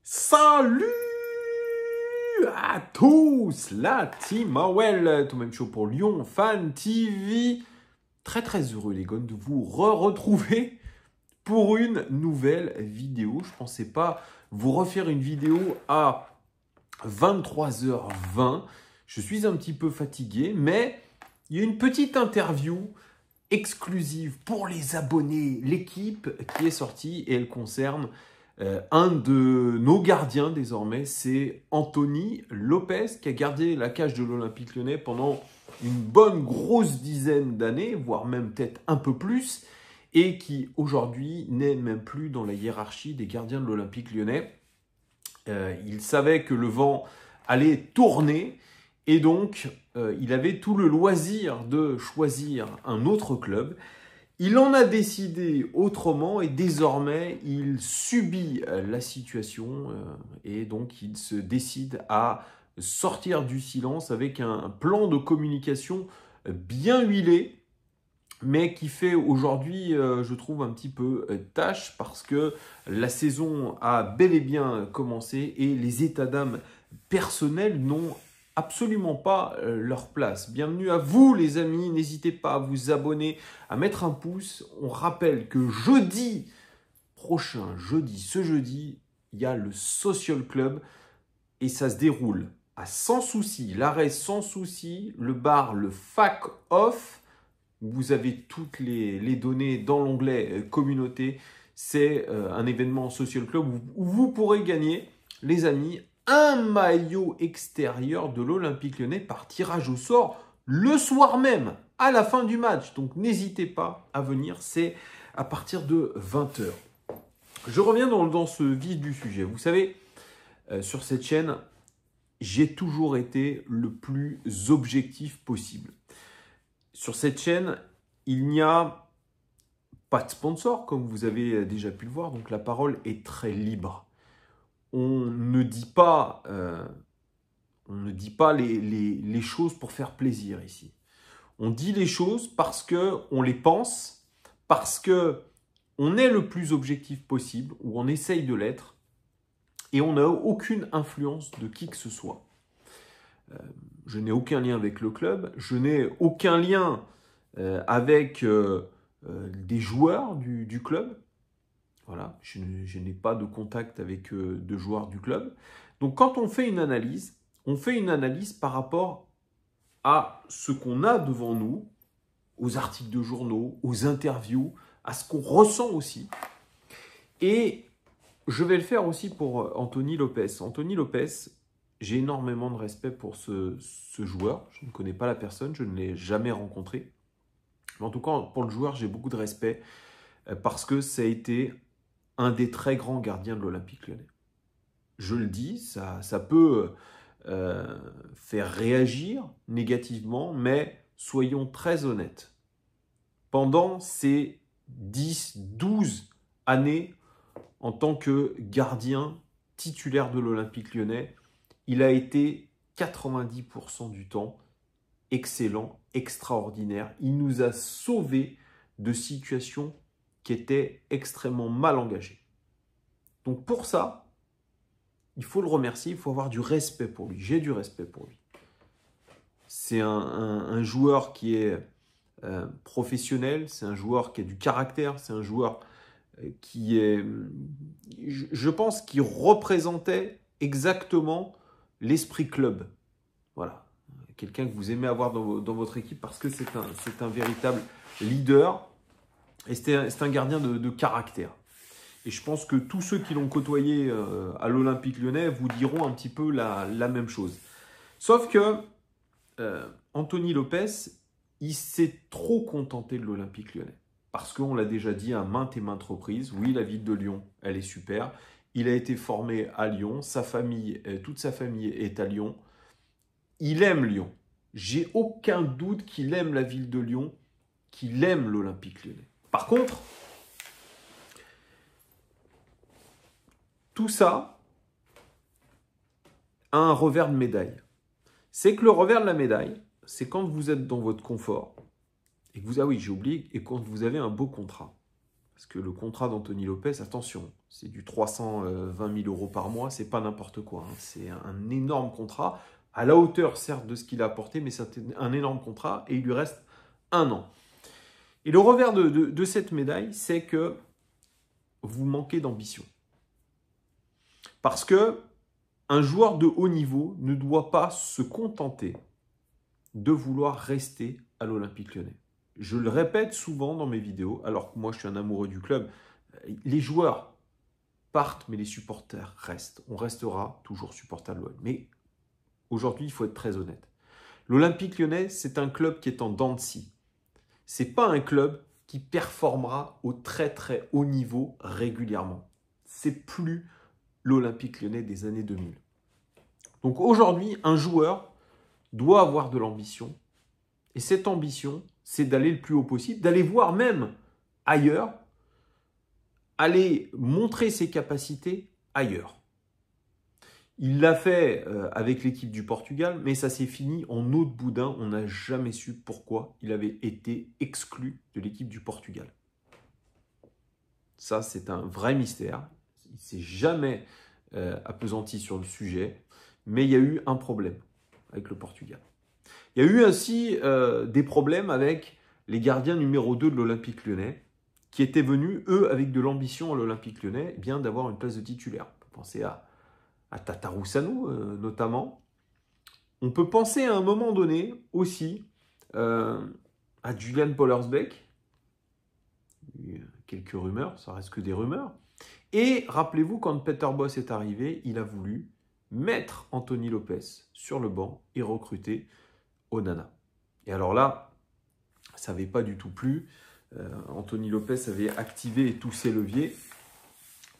Salut à tous, la team Awel, tout même chaud pour Lyon Fan TV. Très heureux les gars de vous retrouver pour une nouvelle vidéo. Je pensais pas vous refaire une vidéo à 23h20. Je suis un petit peu fatigué, mais il y a une petite interview exclusive pour les abonnés, l'équipe qui est sortie et elle concerne un de nos gardiens désormais, c'est Anthony Lopez qui a gardé la cage de l'Olympique Lyonnais pendant une bonne grosse dizaine d'années, voire même peut-être un peu plus, et qui aujourd'hui n'est même plus dans la hiérarchie des gardiens de l'Olympique Lyonnais. Il savait que le vent allait tourner et donc il avait tout le loisir de choisir un autre club. Il en a décidé autrement et désormais, il subit la situation et donc il se décide à sortir du silence avec un plan de communication bien huilé, mais qui fait aujourd'hui, je trouve, un petit peu tâche parce que la saison a bel et bien commencé et les états d'âme personnels n'ont absolument pas leur place. Bienvenue à vous les amis, n'hésitez pas à vous abonner, à mettre un pouce. On rappelle que jeudi prochain, ce jeudi, il y a le Social Club et ça se déroule à Sans Souci, l'arrêt Sans Souci, le bar, le Fac Off. Vous avez toutes les données dans l'onglet communauté. C'est un événement Social Club où vous pourrez gagner, les amis, un maillot extérieur de l'Olympique Lyonnais par tirage au sort le soir même, à la fin du match. Donc n'hésitez pas à venir, c'est à partir de 20h. Je reviens dans ce vif du sujet. Vous savez, sur cette chaîne, j'ai toujours été le plus objectif possible. Sur cette chaîne, il n'y a pas de sponsor, comme vous avez déjà pu le voir, donc la parole est très libre. On ne dit pas les choses pour faire plaisir ici. On dit les choses parce qu'on les pense, parce qu'on est le plus objectif possible, ou on essaye de l'être, et on n'a aucune influence de qui que ce soit. Je n'ai aucun lien avec le club, je n'ai aucun lien avec des joueurs du club. Voilà, je n'ai pas de contact avec de joueurs du club. Donc quand on fait une analyse par rapport à ce qu'on a devant nous, aux articles de journaux, aux interviews, à ce qu'on ressent aussi. Et je vais le faire aussi pour Anthony Lopez. Anthony Lopez, j'ai énormément de respect pour ce joueur. Je ne connais pas la personne, je ne l'ai jamais rencontré. Mais en tout cas, pour le joueur, j'ai beaucoup de respect parce que ça a été un des très grands gardiens de l'Olympique Lyonnais. Je le dis, ça peut faire réagir négativement, mais soyons très honnêtes. Pendant ces 10-12 années en tant que gardien titulaire de l'Olympique Lyonnais, il a été 90% du temps excellent, extraordinaire. Il nous a sauvés de situations qui étaient extrêmement mal engagées. Donc pour ça, il faut le remercier, il faut avoir du respect pour lui. J'ai du respect pour lui. C'est un joueur qui est professionnel, c'est un joueur qui a du caractère, c'est un joueur qui est, je pense, qui représentait exactement l'esprit club. Voilà. Quelqu'un que vous aimez avoir dans votre équipe parce que c'est un véritable leader et c'est un gardien de caractère. Et je pense que tous ceux qui l'ont côtoyé à l'Olympique Lyonnais vous diront un petit peu la même chose. Sauf que Anthony Lopez, il s'est trop contenté de l'Olympique Lyonnais. Parce qu'on l'a déjà dit à maintes et maintes reprises, oui, la ville de Lyon, elle est super. Il a été formé à Lyon, toute sa famille est à Lyon. Il aime Lyon. J'ai aucun doute qu'il aime la ville de Lyon, qu'il aime l'Olympique Lyonnais. Par contre, tout ça a un revers de médaille. C'est que le revers de la médaille, c'est quand vous êtes dans votre confort et que et quand vous avez un beau contrat. Parce que le contrat d'Anthony Lopez, attention, C'est du 320 000 euros par mois, c'est pas n'importe quoi. Hein. C'est un énorme contrat, à la hauteur certes de ce qu'il a apporté, mais c'est un énorme contrat et il lui reste 1 an. Et le revers de cette médaille, c'est que vous manquez d'ambition. Parce que un joueur de haut niveau ne doit pas se contenter de vouloir rester à l'Olympique Lyonnais. Je le répète souvent dans mes vidéos, alors que moi je suis un amoureux du club, les joueurs partent, mais les supporters restent. On restera toujours supporter de l'OL. Mais aujourd'hui, il faut être très honnête. L'Olympique Lyonnais, c'est un club qui est en dents de scie. Ce n'est pas un club qui performera au très très haut niveau régulièrement. C'est plus l'Olympique Lyonnais des années 2000. Donc aujourd'hui, un joueur doit avoir de l'ambition. Et cette ambition, c'est d'aller le plus haut possible, d'aller voir même ailleurs, aller montrer ses capacités ailleurs. Il l'a fait avec l'équipe du Portugal, mais ça s'est fini en eau de boudin. On n'a jamais su pourquoi il avait été exclu de l'équipe du Portugal. Ça, c'est un vrai mystère. Il ne s'est jamais appesanti sur le sujet, mais il y a eu un problème avec le Portugal. Il y a eu aussi des problèmes avec les gardiens numéro 2 de l'Olympique Lyonnais, qui étaient venus, eux, avec de l'ambition à l'Olympique Lyonnais, eh bien d'avoir une place de titulaire. On peut penser à Tatarusanu, notamment. On peut penser à un moment donné aussi à Julian Pollersbeck. Quelques rumeurs, ça reste que des rumeurs. Et rappelez-vous, quand Peter Bosz est arrivé, il a voulu mettre Anthony Lopez sur le banc et recruter Onana. Et alors là, ça n'avait pas du tout plu. Anthony Lopez avait activé tous ses leviers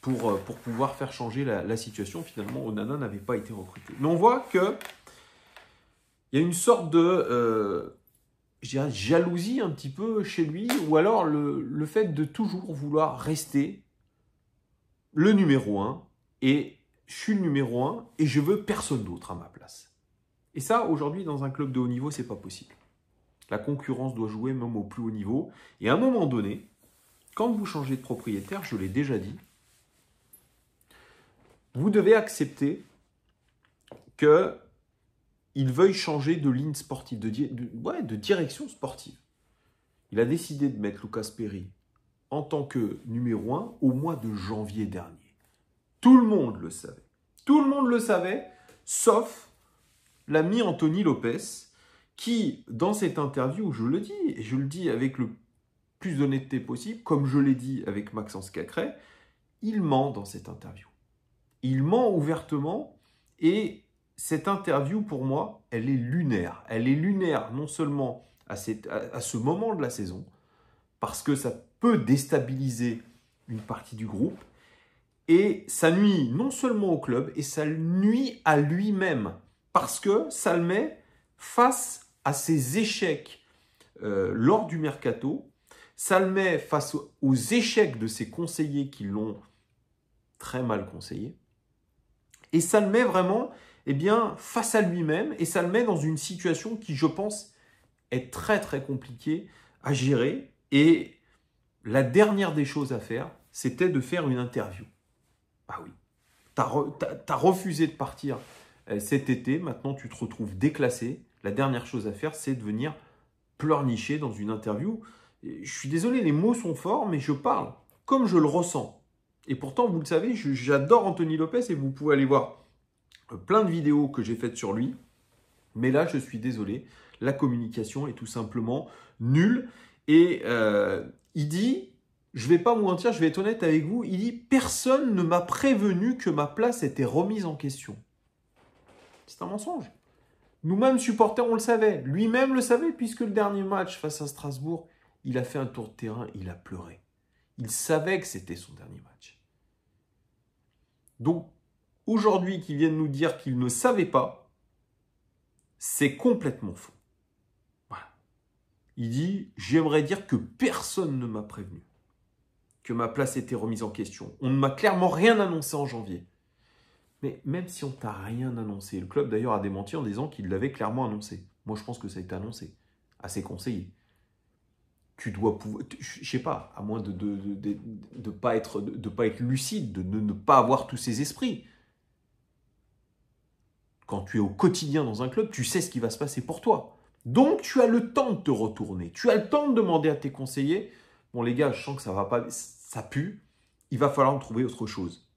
pour pouvoir faire changer la situation. Finalement, Onana n'avait pas été recruté. Mais on voit qu'il y a une sorte de je dirais, jalousie un petit peu chez lui, ou alors le fait de toujours vouloir rester le numéro 1, et je suis le numéro 1, et je veux personne d'autre à ma place. Et ça, aujourd'hui, dans un club de haut niveau, c'est pas possible. La concurrence doit jouer même au plus haut niveau. Et à un moment donné, quand vous changez de propriétaire, je l'ai déjà dit, vous devez accepter qu'il veuille changer de ligne sportive, de direction sportive. Il a décidé de mettre Lucas Perry en tant que numéro 1 au mois de janvier dernier. Tout le monde le savait. Tout le monde le savait, sauf l'ami Anthony Lopez, qui, dans cette interview, je le dis, et je le dis avec le plus d'honnêteté possible, comme je l'ai dit avec Maxence Cacré, il ment dans cette interview. Il ment ouvertement, et cette interview, pour moi, elle est lunaire. Elle est lunaire non seulement à ce moment de la saison, parce que ça peut déstabiliser une partie du groupe, et ça nuit non seulement au club, et ça nuit à lui-même, parce que ça le met face à ses échecs lors du mercato, ça le met face aux échecs de ses conseillers qui l'ont très mal conseillé, et ça le met vraiment face à lui-même, et ça le met dans une situation qui, je pense, est très très compliquée à gérer. Et la dernière des choses à faire, c'était de faire une interview. Ah oui, t'as refusé de partir cet été, maintenant tu te retrouves déclassé. La dernière chose à faire, c'est de venir pleurnicher dans une interview. Et je suis désolé, les mots sont forts, mais je parle comme je le ressens. Et pourtant, vous le savez, j'adore Anthony Lopez, et vous pouvez aller voir plein de vidéos que j'ai faites sur lui. Mais là, je suis désolé, la communication est tout simplement nulle. Et il dit, je ne vais pas vous mentir, je vais être honnête avec vous, il dit « Personne ne m'a prévenu que ma place était remise en question ». C'est un mensonge. Nous-mêmes, supporters, on le savait. Lui-même le savait, puisque le dernier match face à Strasbourg, il a fait un tour de terrain, il a pleuré. Il savait que c'était son dernier match. Donc, aujourd'hui, qu'ils viennent nous dire qu'il ne savait pas, c'est complètement faux. Voilà. Il dit, j'aimerais dire que personne ne m'a prévenu que ma place était remise en question. On ne m'a clairement rien annoncé en janvier. Mais même si on ne t'a rien annoncé, le club d'ailleurs a démenti en disant qu'il l'avait clairement annoncé. Moi, je pense que ça a été annoncé à ses conseillers. tu dois pouvoir, je sais pas, à moins de pas être lucide, de ne pas avoir tous ces esprits. Quand tu es au quotidien dans un club, tu sais ce qui va se passer pour toi. Donc, tu as le temps de te retourner. Tu as le temps de demander à tes conseillers, bon les gars, je sens que ça va pas, ça pue, il va falloir me trouver autre chose.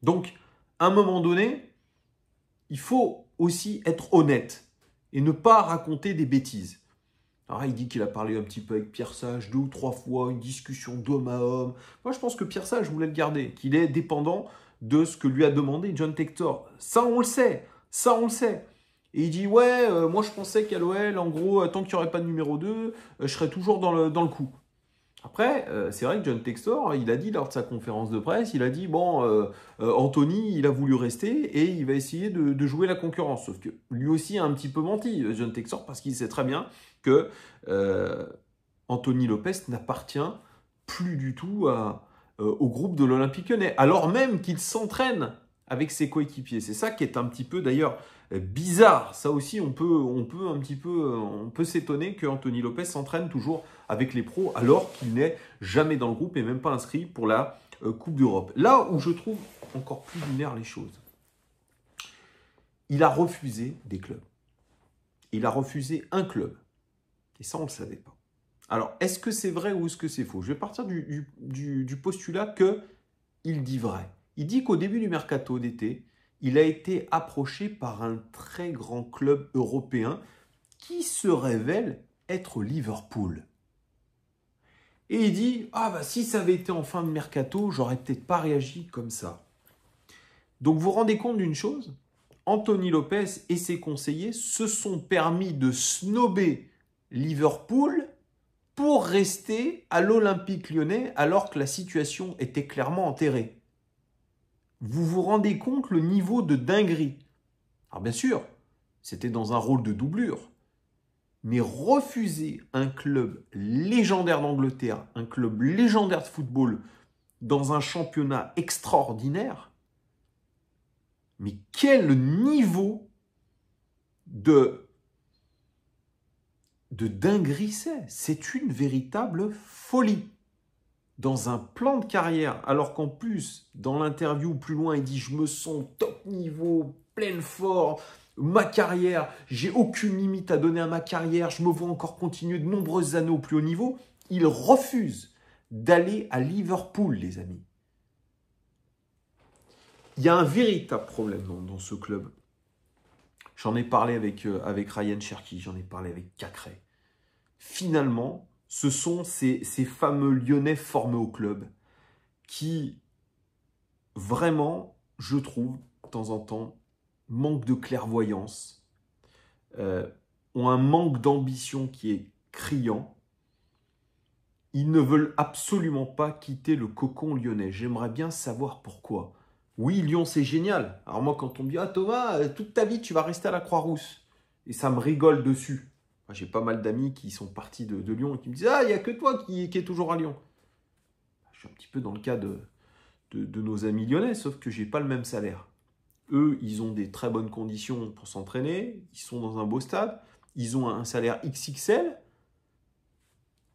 Donc, à un moment donné, il faut aussi être honnête et ne pas raconter des bêtises. Alors, il dit qu'il a parlé un petit peu avec Pierre Sage 2 ou 3 fois, une discussion d'homme à homme. Moi, je pense que Pierre Sage voulait le garder, qu'il est dépendant de ce que lui a demandé John Tector. Ça, on le sait. Ça, on le sait. Et il dit, ouais, moi, je pensais qu'à l'OL, en gros, tant qu'il n'y aurait pas de numéro 2, je serais toujours dans le coup. Après, c'est vrai que John Textor, il a dit lors de sa conférence de presse, il a dit, bon, Anthony, il a voulu rester et il va essayer de jouer la concurrence. Sauf que lui aussi a un petit peu menti, John Textor, parce qu'il sait très bien que Anthony Lopez n'appartient plus du tout au groupe de l'Olympique Lyonnais, alors même qu'il s'entraîne avec ses coéquipiers. C'est ça qui est un petit peu d'ailleurs bizarre. Ça aussi, on peut s'étonner que Anthony Lopez s'entraîne toujours avec les pros alors qu'il n'est jamais dans le groupe et même pas inscrit pour la Coupe d'Europe. Là où je trouve encore plus lunaire les choses, il a refusé des clubs. Il a refusé un club. Et ça, on ne le savait pas. Alors, est-ce que c'est vrai ou est-ce que c'est faux? Je vais partir du postulat qu'il dit vrai. Il dit qu'au début du mercato d'été, il a été approché par un très grand club européen qui se révèle être Liverpool. Et il dit, ah bah si ça avait été en fin de mercato, j'aurais peut-être pas réagi comme ça. Donc vous vous rendez compte d'une chose? Anthony Lopez et ses conseillers se sont permis de snober Liverpool pour rester à l'Olympique Lyonnais alors que la situation était clairement enterrée. Vous vous rendez compte le niveau de dinguerie? Alors bien sûr, c'était dans un rôle de doublure. Mais refuser un club légendaire d'Angleterre, un club légendaire de football, dans un championnat extraordinaire, mais quel niveau de dinguerie c'est? C'est une véritable folie. Dans un plan de carrière, alors qu'en plus, dans l'interview plus loin, il dit « Je me sens top niveau, pleine forme, ma carrière, j'ai aucune limite à donner à ma carrière, je me vois encore continuer de nombreuses années au plus haut niveau. » Il refuse d'aller à Liverpool, les amis. Il y a un véritable problème dans ce club. J'en ai parlé avec Ryan Cherki, j'en ai parlé avec Cacré. Finalement, ce sont ces fameux Lyonnais formés au club qui, vraiment, je trouve, de temps en temps, manquent de clairvoyance, ont un manque d'ambition qui est criant. Ils ne veulent absolument pas quitter le cocon lyonnais. J'aimerais bien savoir pourquoi. Oui, Lyon, c'est génial. Alors moi, quand on me dit « Ah Thomas, toute ta vie, tu vas rester à la Croix-Rousse », et ça me rigole dessus. J'ai pas mal d'amis qui sont partis de Lyon et qui me disent « Ah, il n'y a que toi qui est toujours à Lyon ». Je suis un petit peu dans le cas de nos amis lyonnais, sauf que je n'ai pas le même salaire. Eux, ils ont des très bonnes conditions pour s'entraîner, ils sont dans un beau stade, ils ont un salaire XXL,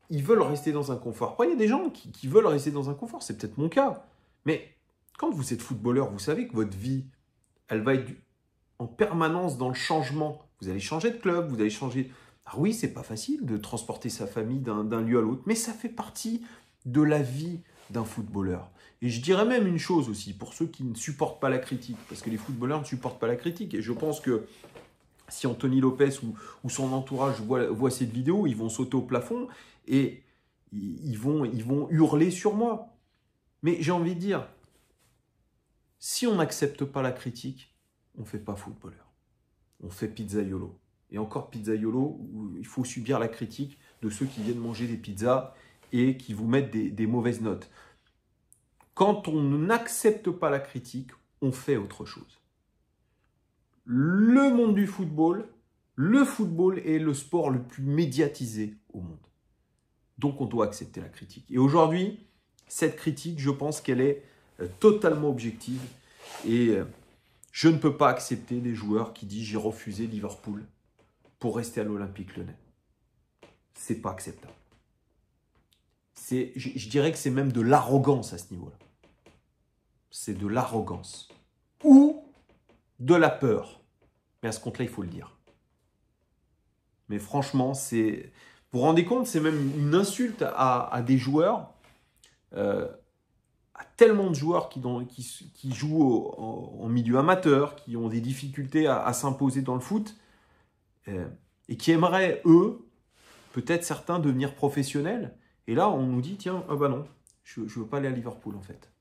ils veulent rester dans un confort. Après, il y a des gens qui veulent rester dans un confort, c'est peut-être mon cas. Mais quand vous êtes footballeur, vous savez que votre vie, elle va être en permanence dans le changement. Vous allez changer de club, vous allez changer... Alors oui, c'est pas facile de transporter sa famille d'un lieu à l'autre, mais ça fait partie de la vie d'un footballeur. Et je dirais même une chose aussi, pour ceux qui ne supportent pas la critique, parce que les footballeurs ne supportent pas la critique, et je pense que si Anthony Lopez ou son entourage voit cette vidéo, ils vont sauter au plafond et ils vont hurler sur moi. Mais j'ai envie de dire, si on n'accepte pas la critique, on ne fait pas footballeur. On fait pizzaiolo. Et encore pizzaiolo, où il faut subir la critique de ceux qui viennent manger des pizzas et qui vous mettent des mauvaises notes. Quand on n'accepte pas la critique, on fait autre chose. Le monde du football, le football est le sport le plus médiatisé au monde. Donc on doit accepter la critique. Et aujourd'hui, cette critique, je pense qu'elle est totalement objective. Et je ne peux pas accepter des joueurs qui disent « j'ai refusé Liverpool pour rester à l'Olympique Lyonnais ». C'est pas acceptable. Je dirais que c'est même de l'arrogance à ce niveau-là. C'est de l'arrogance. Ou de la peur. Mais à ce compte-là, il faut le dire. Mais franchement, c'est... Vous vous rendez compte, c'est même une insulte à des joueurs, à tellement de joueurs qui jouent en milieu amateur, qui ont des difficultés à s'imposer dans le foot, et qui aimeraient, eux, peut-être certains, devenir professionnels. Et là, on nous dit, tiens, ah bah non, je ne veux pas aller à Liverpool, en fait.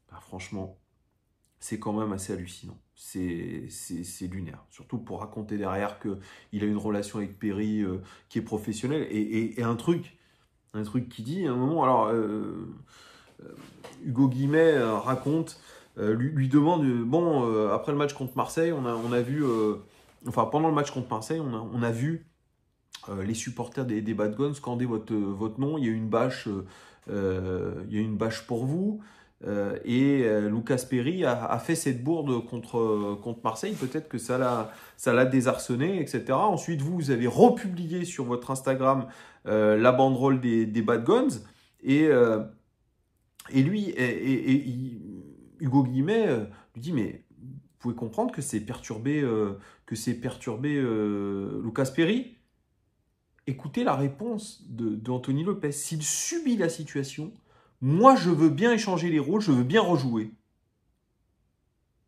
Bah, franchement, c'est quand même assez hallucinant. C'est lunaire. Surtout pour raconter derrière qu'il a une relation avec Perry qui est professionnelle. Et un truc qui dit, à un moment, alors, Hugo Guimet raconte, lui demande, après le match contre Marseille, on a vu, pendant le match contre Marseille, on a vu les supporters des Bad Guns scander votre nom, il y a une bâche pour vous. Lucas Perry a fait cette bourde contre Marseille, peut-être que ça l'a désarçonné, etc. Ensuite, vous avez republié sur votre Instagram la banderole des Bad Guns, et lui, Hugo Guimet lui dit, mais vous pouvez comprendre que c'est perturbé, Lucas Perry. Écoutez la réponse d'Anthony Lopez. S'il subit la situation, moi, je veux bien échanger les rôles, je veux bien rejouer.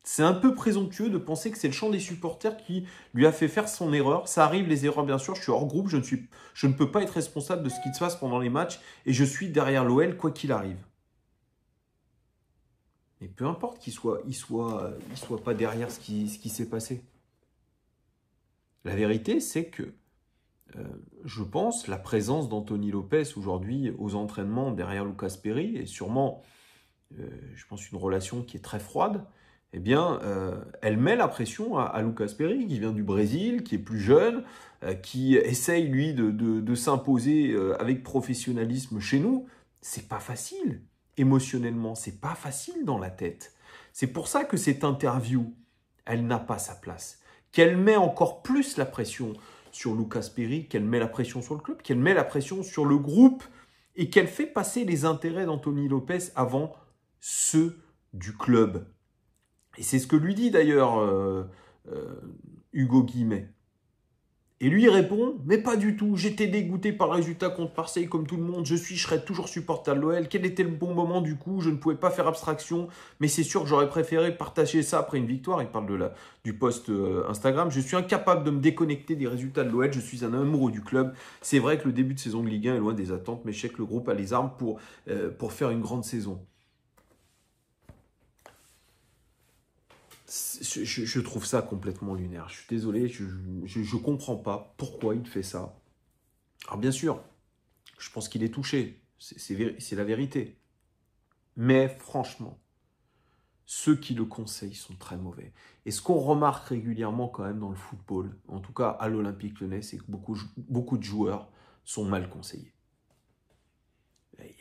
C'est un peu présomptueux de penser que c'est le champ des supporters qui lui a fait faire son erreur. Ça arrive, les erreurs, bien sûr. Je suis hors groupe, je ne peux pas être responsable de ce qui se passe pendant les matchs et je suis derrière l'OL, quoi qu'il arrive. Mais peu importe qu'il soit pas derrière ce qui s'est passé. La vérité, c'est que je pense la présence d'Anthony Lopez aujourd'hui aux entraînements derrière Lucas Perry et sûrement, je pense, une relation qui est très froide, eh bien, elle met la pression à Lucas Perry, qui vient du Brésil, qui est plus jeune, qui essaye, lui, de s'imposer avec professionnalisme chez nous. C'est pas facile, émotionnellement, c'est pas facile dans la tête. C'est pour ça que cette interview, elle n'a pas sa place. Qu'elle met encore plus la pression sur Lucas Perry, qu'elle met la pression sur le club, qu'elle met la pression sur le groupe et qu'elle fait passer les intérêts d'Anthony Lopez avant ceux du club. Et c'est ce que lui dit d'ailleurs Hugo Guimet. Et lui répond, mais pas du tout, j'étais dégoûté par le résultat contre Marseille comme tout le monde, je serai toujours supporter de l'OL, quel était le bon moment du coup, je ne pouvais pas faire abstraction, mais c'est sûr que j'aurais préféré partager ça après une victoire, il parle du post Instagram, je suis incapable de me déconnecter des résultats de l'OL, je suis un amoureux du club, c'est vrai que le début de saison de Ligue 1 est loin des attentes, mais je sais que le groupe a les armes pour faire une grande saison. Je trouve ça complètement lunaire. Je suis désolé, je ne comprends pas pourquoi il fait ça. Alors bien sûr, je pense qu'il est touché, c'est la vérité. Mais franchement, ceux qui le conseillent sont très mauvais. Et ce qu'on remarque régulièrement quand même dans le football, en tout cas à l'Olympique Lyonnais, c'est que beaucoup de joueurs sont mal conseillés.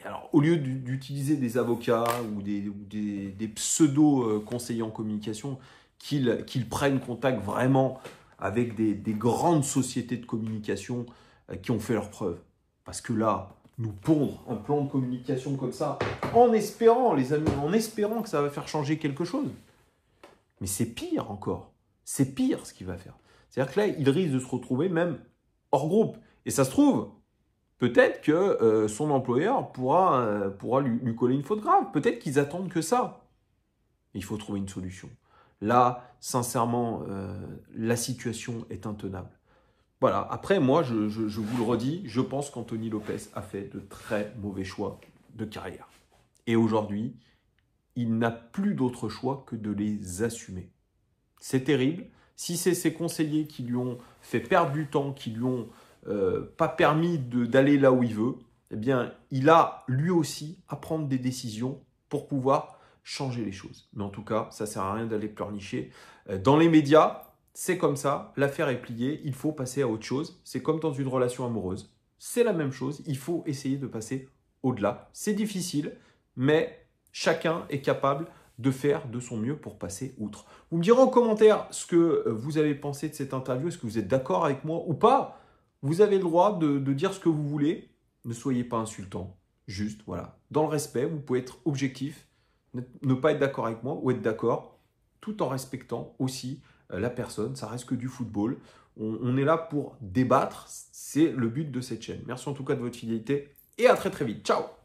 Alors, au lieu d'utiliser des avocats ou des pseudo-conseillers en communication, qu'ils prennent contact vraiment avec des grandes sociétés de communication qui ont fait leurs preuves. Parce que là, nous pondre un plan de communication comme ça, en espérant, les amis, en espérant que ça va faire changer quelque chose. Mais c'est pire encore. C'est pire ce qu'il va faire. C'est-à-dire que là, il risque de se retrouver même hors groupe. Et ça se trouve, peut-être que son employeur pourra lui coller une faute grave. Peut-être qu'ils attendent que ça. Il faut trouver une solution. Là, sincèrement, la situation est intenable. Voilà. Après, moi, je vous le redis, je pense qu'Anthony Lopez a fait de très mauvais choix de carrière. Et aujourd'hui, il n'a plus d'autre choix que de les assumer. C'est terrible. Si c'est ses conseillers qui lui ont fait perdre du temps, qui lui ont pas permis d'aller là où il veut, eh bien, il a lui aussi à prendre des décisions pour pouvoir changer les choses. Mais en tout cas, ça ne sert à rien d'aller pleurnicher. Dans les médias, c'est comme ça, l'affaire est pliée, il faut passer à autre chose. C'est comme dans une relation amoureuse. C'est la même chose, il faut essayer de passer au-delà. C'est difficile, mais chacun est capable de faire de son mieux pour passer outre. Vous me direz en commentaire ce que vous avez pensé de cette interview. Est-ce que vous êtes d'accord avec moi ou pas? Vous avez le droit de dire ce que vous voulez. ne soyez pas insultant. Juste, voilà. Dans le respect, vous pouvez être objectif, ne pas être d'accord avec moi ou être d'accord, tout en respectant aussi la personne. Ça reste que du football. On est là pour débattre. C'est le but de cette chaîne. Merci en tout cas de votre fidélité et à très très vite. Ciao!